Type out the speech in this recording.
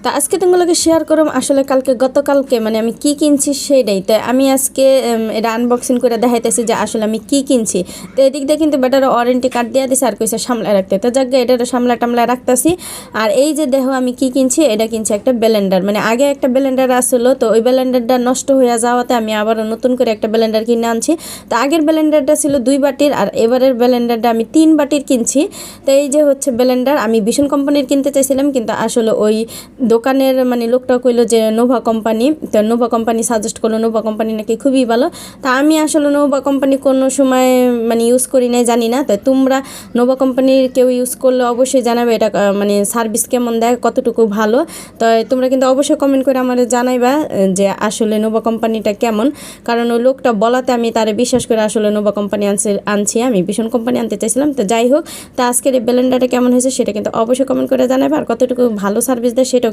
তো আজকে তোমাগুলোকে শেয়ার করলাম আসলে গতকালকে মানে আমি কি কিনছি সেইটাই। তো আমি আজকে এটা আনবক্সিং করে দেখাইতেছি যে আসলে আমি কি কিনছি। তো এদিক দিয়ে কিন্তু বেটার ওয়ারেন্টি কার্ড দিয়ে দিছে আর কইছে সামলায় রাখতে। তো যাক এটা সামলায় রাখতেছি। আর এই যে দেখো আমি কি কিনছি, এটা কিনছি একটা ব্লেন্ডার। মানে আগে একটা ব্লেন্ডার আসলো, তো ওই ব্লেন্ডারটা নষ্ট হয়ে যাওয়াতে আমি আবার নতুন করে একটা ব্লেন্ডার কিনে আনছি। তো আগের ব্লেন্ডারটা ছিল 2 বাটির, আর এবারের ব্লেন্ডারটা আমি 3 বাটির কিনছি। তো এই যে হচ্ছে ব্লেন্ডার, আমি ভীষণ কোম্পানির কিনতে চাইছিলাম, কিন্তু আসলে ওই দোকানের মানে লোকটা কইলো যে নোভা কোম্পানি। তো নোভা কোম্পানি সাজেস্ট করলো, নোভা কোম্পানি নাকি খুবই ভালো। তা আমি আসলে নোভা কোম্পানি কোনো সময় মানে ইউজ করি নাই, জানি না। তো তোমরা নোভা কোম্পানির কেউ ইউজ করলে অবশ্যই জানাবে এটা মানে সার্ভিস কেমন দেয়, কতটুকু ভালো। তো তোমরা কিন্তু অবশ্যই কমেন্ট করে আমাদের জানাইবা যে আসলে নোভা কোম্পানিটা কেমন। কারণ ওই লোকটা বলাতে আমি তারে বিশ্বাস করে আসলে নোভা কোম্পানি আনছি। আমি ভীষণ কোম্পানি আনতে চাইছিলাম। তো যাই হোক, তো আজকের এই ব্লেন্ডারটা কেমন হয়েছে সেটা কিন্তু অবশ্যই কমেন্ট করে জানাবে, আর কতটুকু ভালো সার্ভিস দেয় সেটাও